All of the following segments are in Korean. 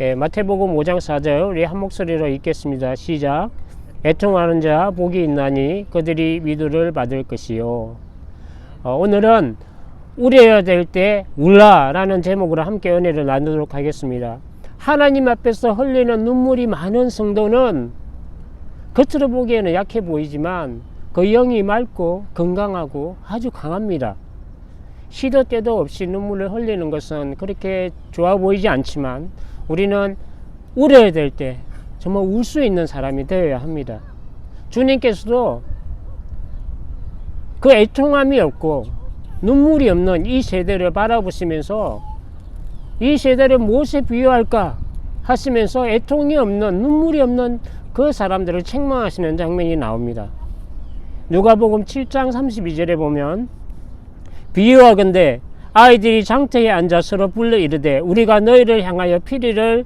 마태복음 5장 4절 우리 한 목소리로 읽겠습니다. 시작. 애통하는 자 복이 있나니 그들이 위로를 받을 것이요. 오늘은 울어야 될 때 울라 라는 제목으로 함께 은혜를 나누도록 하겠습니다. 하나님 앞에서 흘리는 눈물이 많은 성도는 겉으로 보기에는 약해 보이지만 그 영이 맑고 건강하고 아주 강합니다. 시도 때도 없이 눈물을 흘리는 것은 그렇게 좋아 보이지 않지만 우리는 울어야 될 때 정말 울 수 있는 사람이 되어야 합니다. 주님께서도 그 애통함이 없고 눈물이 없는 이 세대를 바라보시면서 이 세대를 무엇에 비유할까 하시면서 애통이 없는 눈물이 없는 그 사람들을 책망하시는 장면이 나옵니다. 누가복음 7장 32절에 보면 비유하건대 아이들이 장터에 앉아 서로 불러 이르되 우리가 너희를 향하여 피리를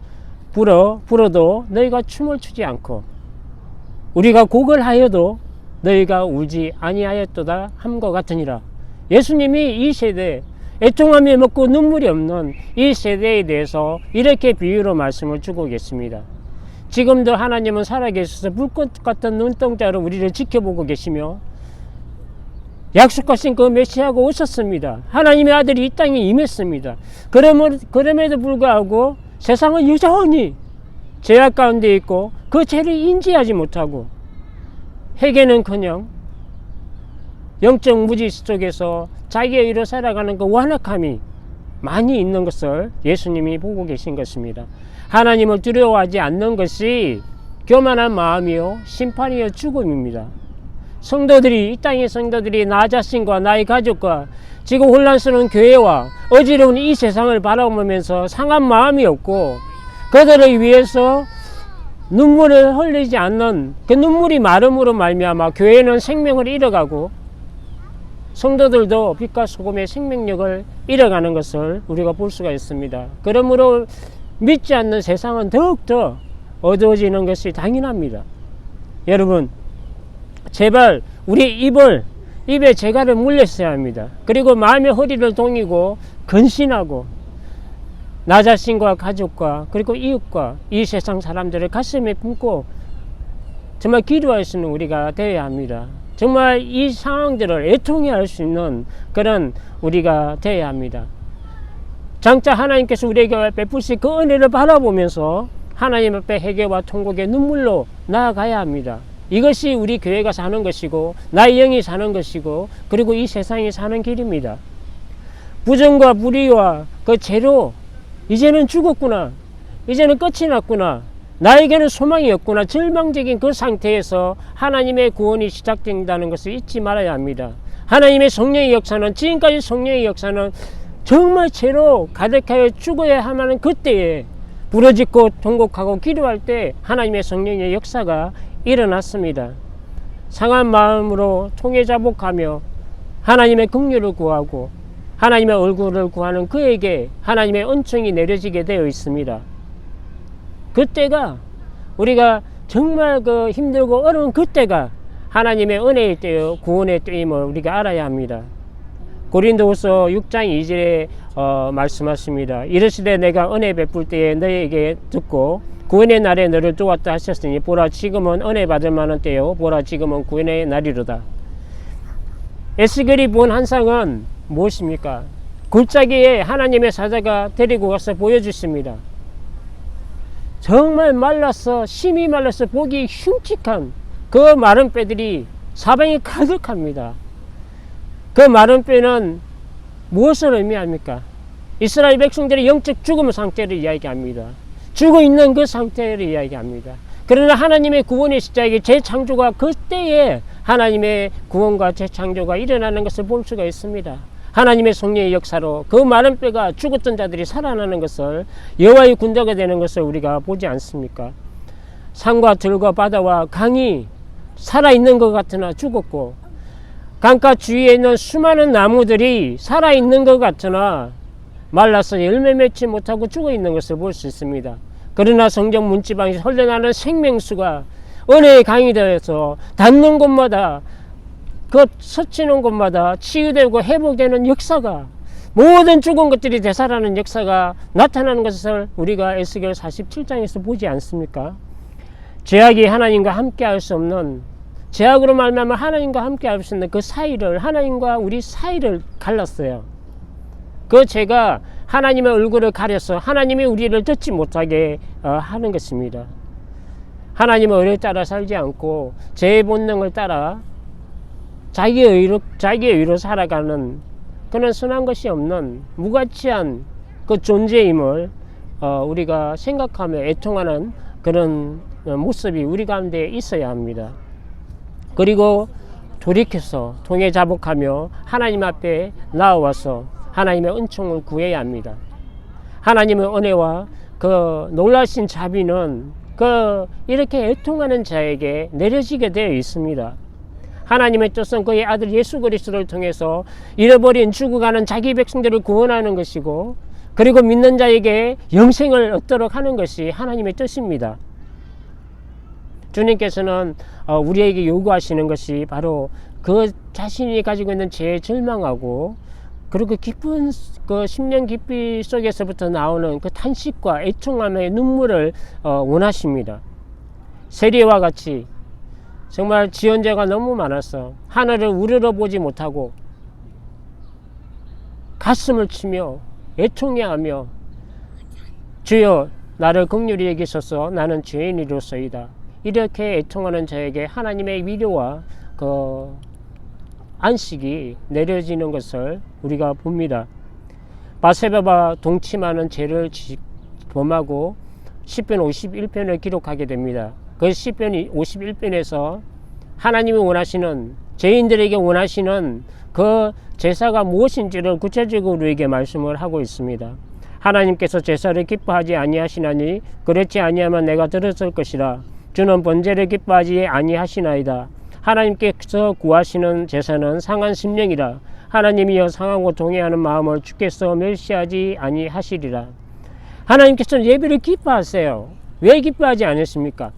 불어도 너희가 춤을 추지 않고 우리가 곡을 하여도 너희가 울지 아니하였도다 함과 같으니라. 예수님이 이 세대 애통함이 없고 눈물이 없는 이 세대에 대해서 이렇게 비유로 말씀을 주고 계십니다. 지금도 하나님은 살아계셔서 불꽃 같은 눈동자로 우리를 지켜보고 계시며 약속하신 그 메시아가 오셨습니다. 하나님의 아들이 이 땅에 임했습니다. 그럼에도 불구하고 세상은 여전히 죄악 가운데 있고 그 죄를 인지하지 못하고 회개는커녕 영적 무지수 속에서 자기의 일을 살아가는 그 완악함이 많이 있는 것을 예수님이 보고 계신 것입니다. 하나님을 두려워하지 않는 것이 교만한 마음이요 심판이요 죽음입니다. 성도들이 이 땅의 성도들이 나 자신과 나의 가족과 지금 혼란스러운 교회와 어지러운 이 세상을 바라보면서 상한 마음이 없고 그들을 위해서 눈물을 흘리지 않는 그 눈물이 마름으로 말미암아 교회는 생명을 잃어가고 성도들도 빛과 소금의 생명력을 잃어가는 것을 우리가 볼 수가 있습니다. 그러므로 믿지 않는 세상은 더욱더 어두워지는 것이 당연합니다. 여러분 제발 우리 입에 재갈을 물렸어야 합니다. 그리고 마음의 허리를 동이고 근신하고 나 자신과 가족과 그리고 이웃과 이 세상 사람들을 가슴에 품고 정말 기도할 수 있는 우리가 되어야 합니다. 정말 이 상황들을 애통해 할 수 있는 그런 우리가 되어야 합니다. 장차 하나님께서 우리에게 베푸실 그 은혜를 바라보면서 하나님 앞에 회개와 통곡의 눈물로 나아가야 합니다. 이것이 우리 교회가 사는 것이고 나의 영이 사는 것이고 그리고 이 세상이 사는 길입니다. 부정과 불의와 그 죄로 이제는 죽었구나, 이제는 끝이 났구나, 나에게는 소망이 없구나, 절망적인 그 상태에서 하나님의 구원이 시작된다는 것을 잊지 말아야 합니다. 하나님의 성령의 역사는 지금까지 성령의 역사는 정말 죄로 가득하여 죽어야 하는 그때에 부르짖고 통곡하고 기도할 때 하나님의 성령의 역사가 일어났습니다. 상한 마음으로 통회자복하며 하나님의 긍휼을 구하고 하나님의 얼굴을 구하는 그에게 하나님의 은총이 내려지게 되어 있습니다. 그때가 우리가 정말 그 힘들고 어려운 그때가 하나님의 은혜의 때요 구원의 때임을 우리가 알아야 합니다. 고린도후서 6장 2절에 말씀하십니다. 이르시되 내가 은혜 베풀 때에 너에게 듣고 구원의 날에 너를 도왔다 하셨으니 보라 지금은 은혜 받을 만한 때요 보라 지금은 구원의 날이로다. 에스겔이 본 환상은 무엇입니까? 골짜기에 하나님의 사자가 데리고 가서 보여주십니다. 정말 말라서 심히 말라서 보기 흉측한 그 마른 뼈들이 사방에 가득합니다. 그 마른 뼈는 무엇을 의미합니까? 이스라엘 백성들의 영적 죽음 상태를 이야기합니다. 죽어있는 그 상태를 이야기합니다. 그러나 하나님의 구원의 시작이 재창조가 그때에 하나님의 구원과 재창조가 일어나는 것을 볼 수가 있습니다. 하나님의 성령의 역사로 그 마른 뼈가 죽었던 자들이 살아나는 것을 여호와의 군대가 되는 것을 우리가 보지 않습니까? 산과 들과 바다와 강이 살아있는 것 같으나 죽었고 강가 주위에 있는 수많은 나무들이 살아있는 것 같으나 말라서 열매 맺지 못하고 죽어있는 것을 볼 수 있습니다. 그러나 성경 문지방에서 흘러나는 생명수가 은혜의 강이 되어서 닿는 곳마다 그 스치는 곳마다 치유되고 회복되는 역사가 모든 죽은 것들이 되살아나는 역사가 나타나는 것을 우리가 에스겔 47장에서 보지 않습니까? 죄악이 하나님과 함께 할 수 없는, 죄악으로 말미암아 하나님과 함께 할 수 있는 그 사이를, 하나님과 우리 사이를 갈랐어요. 그 죄가 하나님의 얼굴을 가려서 하나님이 우리를 듣지 못하게 하는 것입니다. 하나님의 의를 따라 살지 않고 죄의 본능을 따라 자기의 의로 살아가는 그런 선한 것이 없는 무가치한 그 존재임을 우리가 생각하며 애통하는 그런 모습이 우리 가운데 있어야 합니다. 그리고 돌이켜서 통해 자복하며 하나님 앞에 나와서 하나님의 은총을 구해야 합니다. 하나님의 은혜와 그 놀라신 자비는 이렇게 애통하는 자에게 내려지게 되어 있습니다. 하나님의 뜻은 그의 아들 예수 그리스도를 통해서 잃어버린 죽어가는 자기 백성들을 구원하는 것이고, 그리고 믿는 자에게 영생을 얻도록 하는 것이 하나님의 뜻입니다. 주님께서는 우리에게 요구하시는 것이 바로 그 자신이 가지고 있는 죄에 절망하고, 그리고 깊은 그 심령 깊이 속에서부터 나오는 그 탄식과 애통함의 눈물을 원하십니다. 세리와 같이 정말 지연죄가 너무 많아서 하늘을 우러러보지 못하고 가슴을 치며 애통해하며 주여 나를 긍휼히 여기소서 나는 죄인이로소이다, 이렇게 애통하는 자에게 하나님의 위로와 그 안식이 내려지는 것을 우리가 봅니다. 바세바와 동침하는 죄를 범하고 시편 51편을 기록하게 됩니다. 그 시편 51편에서 하나님이 원하시는, 죄인들에게 원하시는 그 제사가 무엇인지를 구체적으로 우리에게 말씀을 하고 있습니다. 하나님께서 제사를 기뻐하지 아니하시나니 그렇지 아니하면 내가 들었을 것이라. 주는 번제를 기뻐하지 아니하시나이다. 하나님께서 구하시는 제사는 상한 심령이라. 하나님이여 상하고 동의하는 마음을 주께서 멸시하지 아니하시리라. 하나님께서는 예배를 기뻐하세요. 왜 기뻐하지 않으십니까?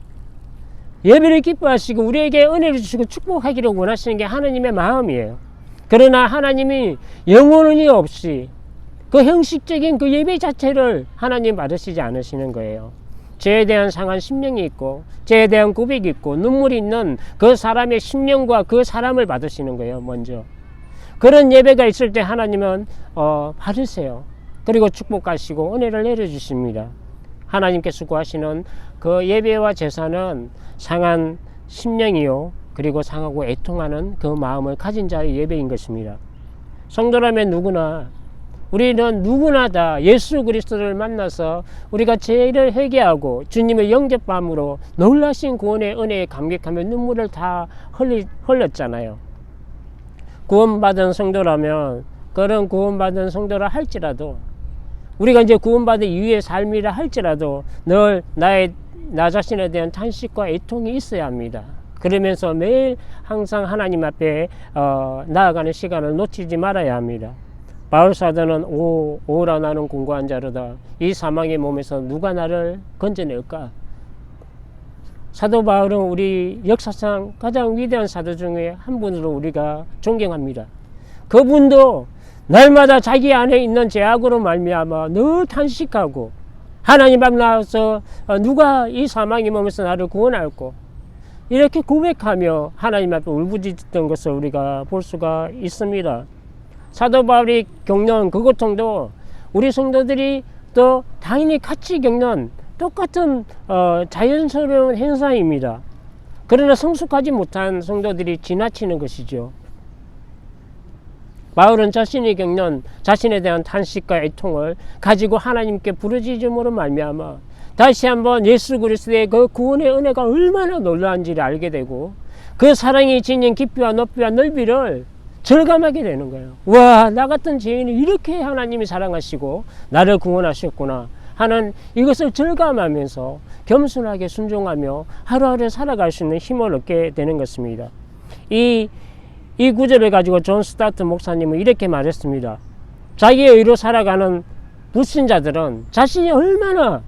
예배를 기뻐하시고 우리에게 은혜를 주시고 축복하기를 원하시는 게 하나님의 마음이에요. 그러나 하나님이 영혼이 없이 그 형식적인 그 예배 자체를 하나님 받으시지 않으시는 거예요. 죄에 대한 상한 심령이 있고 죄에 대한 고백이 있고 눈물이 있는 그 사람의 심령과 그 사람을 받으시는 거예요. 먼저 그런 예배가 있을 때 하나님은 받으세요. 그리고 축복하시고 은혜를 내려주십니다. 하나님께서 구하시는 그 예배와 제사는 상한 심령이요, 그리고 상하고 애통하는 그 마음을 가진 자의 예배인 것입니다. 성도라면 누구나, 우리는 누구나 다 예수 그리스도를 만나서 우리가 죄를 회개하고 주님의 영접함으로 놀라신 구원의 은혜에 감격하며 눈물을 다 흘렸잖아요. 구원받은 성도라면, 그런 구원받은 성도라 할지라도, 우리가 이제 구원받은 이후의 삶이라 할지라도 늘 나 자신에 대한 탄식과 애통이 있어야 합니다. 그러면서 매일 항상 하나님 앞에 나아가는 시간을 놓치지 말아야 합니다. 바울 사도는 오라 나는 공고한 자로다. 이 사망의 몸에서 누가 나를 건져낼까? 사도 바울은 우리 역사상 가장 위대한 사도 중에 한 분으로 우리가 존경합니다. 그분도 날마다 자기 안에 있는 죄악으로 말미암아 늘 탄식하고 하나님 앞 나와서 누가 이 사망의 몸에서 나를 구원할꼬, 이렇게 고백하며 하나님 앞에 울부짖던 것을 우리가 볼 수가 있습니다. 사도 바울이 겪는 그 고통도 우리 성도들이 또 당연히 같이 겪는 똑같은 자연스러운 현상입니다. 그러나 성숙하지 못한 성도들이 지나치는 것이죠. 바울은 자신이 겪는 자신에 대한 탄식과 애통을 가지고 하나님께 부르짖음으로 말미암아 다시 한번 예수 그리스도의 그 구원의 은혜가 얼마나 놀라운지를 알게 되고 그 사랑이 지닌 깊이와 높이와 넓이를 절감하게 되는 거예요. 와, 나 같은 죄인을 이렇게 하나님이 사랑하시고 나를 구원하셨구나 하는 이것을 절감하면서 겸손하게 순종하며 하루하루 살아갈 수 있는 힘을 얻게 되는 것입니다. 이 구절을 가지고 존 스타트 목사님은 이렇게 말했습니다. 자기의 의로 살아가는 불신자들은 자신이 얼마나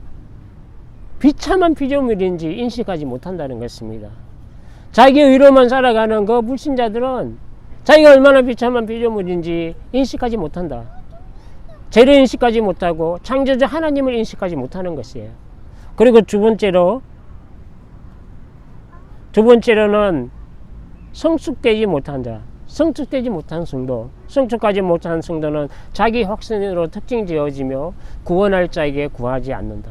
비참한 피조물인지 인식하지 못한다는 것입니다. 자기의 의로만 살아가는 그 불신자들은 자기가 얼마나 비참한 피조물인지 인식하지 못한다. 죄를 인식하지 못하고 창조주 하나님을 인식하지 못하는 것이에요. 그리고 두 번째로는 성숙되지 못한 자, 성숙되지 못한 성도, 성숙하지 못한 성도는 자기 확신으로 특징 지어지며 구원할 자에게 구하지 않는다.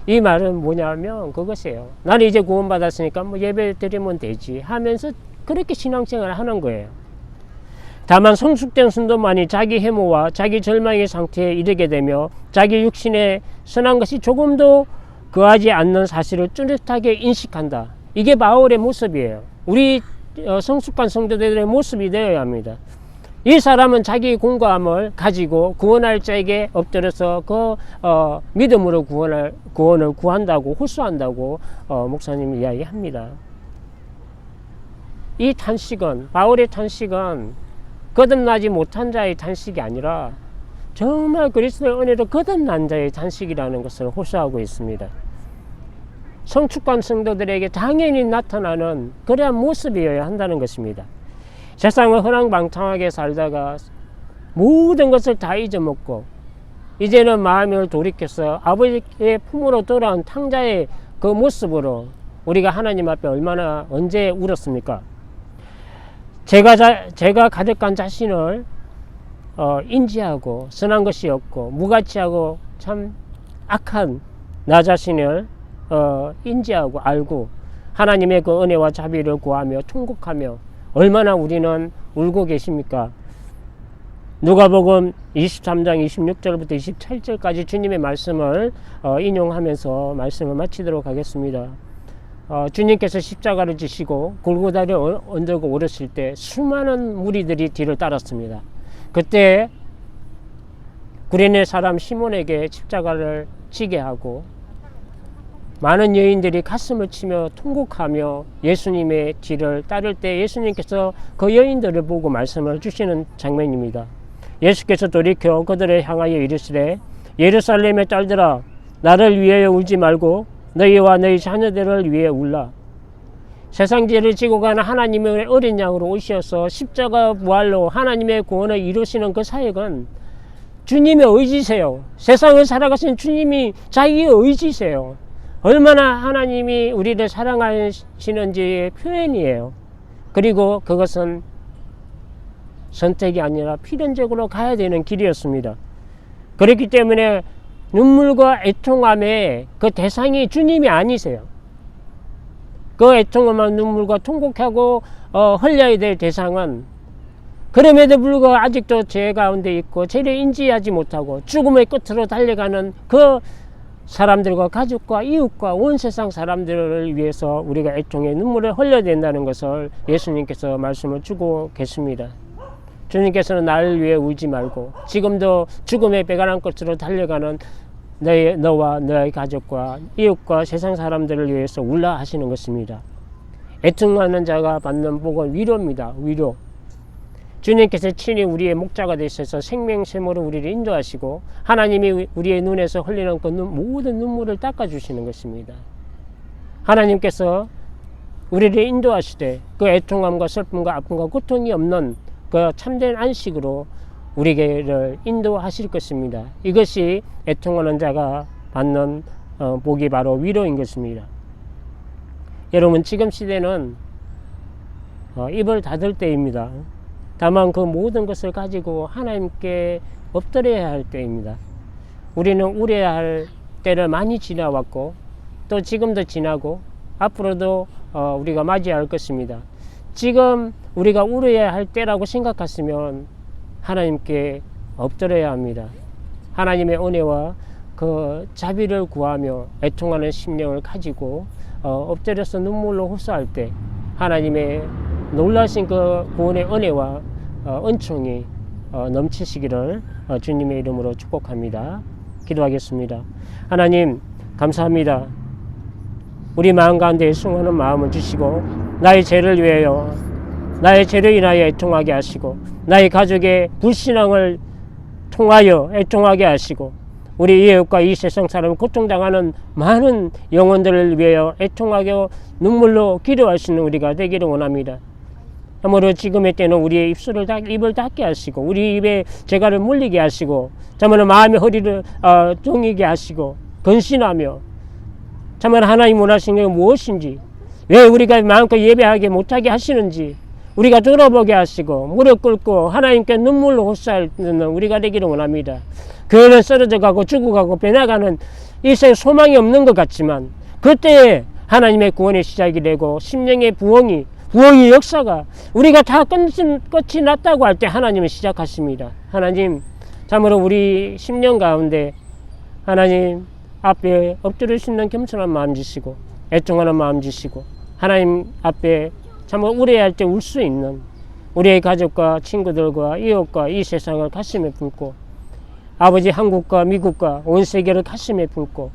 이 말은 뭐냐면 그것이에요. 나는 이제 구원받았으니까 뭐 예배 드리면 되지 하면서 그렇게 신앙생활을 하는 거예요. 다만 성숙된 성도만이 자기 해모와 자기 절망의 상태에 이르게 되며 자기 육신에 선한 것이 조금도 거하지 않는 사실을 뚜렷하게 인식한다. 이게 바울의 모습이에요. 우리 성숙한 성도들의 모습이 되어야 합니다. 이 사람은 자기 공감을 가지고 구원할 자에게 엎드려서 그 믿음으로 구원을 구한다고 호소한다고 목사님이 이야기합니다. 이 탄식은, 바울의 탄식은 거듭나지 못한 자의 탄식이 아니라 정말 그리스도의 은혜로 거듭난 자의 탄식이라는 것을 호소하고 있습니다. 성숙한 성도들에게 당연히 나타나는 그러한 모습이어야 한다는 것입니다. 세상을 허랑방탕하게 살다가 모든 것을 다 잊어먹고 이제는 마음을 돌이켜서 아버지의 품으로 돌아온 탕자의 그 모습으로 우리가 하나님 앞에 얼마나 언제 울었습니까? 제가 가득한 자신을 인지하고 선한 것이 없고 무가치하고 참 악한 나 자신을 인지하고 알고 하나님의 그 은혜와 자비를 구하며 통곡하며 얼마나 우리는 울고 계십니까? 누가복음 23장 26절부터 27절까지 주님의 말씀을 인용하면서 말씀을 마치도록 하겠습니다. 주님께서 십자가를 지시고 골고다를 언덕을 오르실 때 수많은 무리들이 뒤를 따랐습니다. 그때 구레네 사람 시몬에게 십자가를 지게 하고 많은 여인들이 가슴을 치며 통곡하며 예수님의 뒤를 따를 때 예수님께서 그 여인들을 보고 말씀을 주시는 장면입니다. 예수께서 돌이켜 그들을 향하여 이르시되 예루살렘의 딸들아 나를 위하여 울지 말고 너희와 너희 자녀들을 위해 울라. 세상 죄를 지고 가는 하나님의 어린 양으로 오셔서 십자가 부활로 하나님의 구원을 이루시는 그 사역은 주님의 의지세요. 세상을 살아가신 주님이 자기의 의지세요. 얼마나 하나님이 우리를 사랑하시는지의 표현이에요. 그리고 그것은 선택이 아니라 필연적으로 가야 되는 길이었습니다. 그렇기 때문에 눈물과 애통함의 그 대상이 주님이 아니세요. 그 애통함과 눈물과 통곡하고 흘려야 될 대상은 그럼에도 불구하고 아직도 죄 가운데 있고 죄를 인지하지 못하고 죽음의 끝으로 달려가는 그 사람들과 가족과 이웃과 온 세상 사람들을 위해서 우리가 애통의 눈물을 흘려야 된다는 것을 예수님께서 말씀을 주고 계십니다. 주님께서는 나를 위해 울지 말고 지금도 죽음의 배가난 끝으로 달려가는 너와 너의 가족과 이웃과 세상 사람들을 위해서 울라 하시는 것입니다. 애통하는 자가 받는 복은 위로입니다. 위로. 주님께서 친히 우리의 목자가 되셔서 생명샘으로 우리를 인도하시고 하나님이 우리의 눈에서 흘리는 그 모든 눈물을 닦아주시는 것입니다. 하나님께서 우리를 인도하시되 그 애통함과 슬픔과 아픔과 고통이 없는 그 참된 안식으로 우리를 인도하실 것입니다. 이것이 애통하는 자가 받는 복이 바로 위로인 것입니다. 여러분 지금 시대는 입을 닫을 때입니다. 다만 그 모든 것을 가지고 하나님께 엎드려야 할 때입니다. 우리는 울어야 할 때를 많이 지나왔고 또 지금도 지나고 앞으로도 우리가 맞이할 것입니다. 지금 우리가 울어야 할 때라고 생각하시면 하나님께 엎드려야 합니다. 하나님의 은혜와 그 자비를 구하며 애통하는 심령을 가지고 엎드려서 눈물로 호소할 때 하나님의 놀라신 그 구원의 은혜와 은총이 넘치시기를 주님의 이름으로 축복합니다. 기도하겠습니다. 하나님 감사합니다. 우리 마음 가운데 애송하는 마음을 주시고 나의 죄를 위하여 나의 죄를 인하여 애통하게 하시고 나의 가족의 불신앙을 통하여 애통하게 하시고 우리 이웃과 이 세상 사람 고통당하는 많은 영혼들을 위하여 애통하게 눈물로 기도하시는 우리가 되기를 원합니다. 참으로 지금의 때는 우리의 입을 닫게 하시고 우리 입에 재갈을 물리게 하시고 참으로 마음의 허리를 종이게 하시고 근신하며 참으로 하나님 원하시는 게 무엇인지 왜 우리가 마음껏 예배하게 못하게 하시는지 우리가 들어보게 하시고 무릎 꿇고 하나님께 눈물로 호소하는 우리가 되기를 원합니다. 교회는 쓰러져가고 죽어가고 변해가는 이 세상 소망이 없는 것 같지만 그때 하나님의 구원의 시작이 되고 심령의 부흥의 역사가 우리가 다 끝이 났다고 할 때 하나님은 시작하십니다. 하나님 참으로 우리 심령 가운데 하나님 앞에 엎드릴 수 있는 겸손한 마음 주시고 애통하는 마음 주시고 하나님 앞에 참으로 우려할 때 울 수 있는 우리의 가족과 친구들과 이웃과 이 세상을 가슴에 품고 아버지 한국과 미국과 온 세계를 가슴에 품고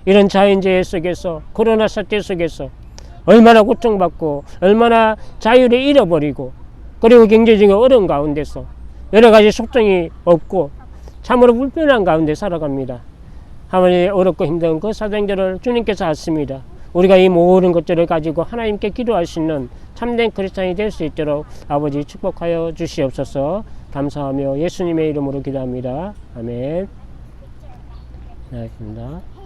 이런 자연재해 속에서 코로나 사태 속에서 얼마나 고통받고 얼마나 자유를 잃어버리고 그리고 경제적인 어려운 가운데서 여러 가지 속정이 없고 참으로 불편한 가운데 살아갑니다. 하나님의 어렵고 힘든 그 사정들을 주님께서 아십니다. 우리가 이 모든 것들을 가지고 하나님께 기도할 수 있는 참된 크리스찬이 될 수 있도록 아버지 축복하여 주시옵소서. 감사하며 예수님의 이름으로 기도합니다. 아멘. 네, 알겠습니다.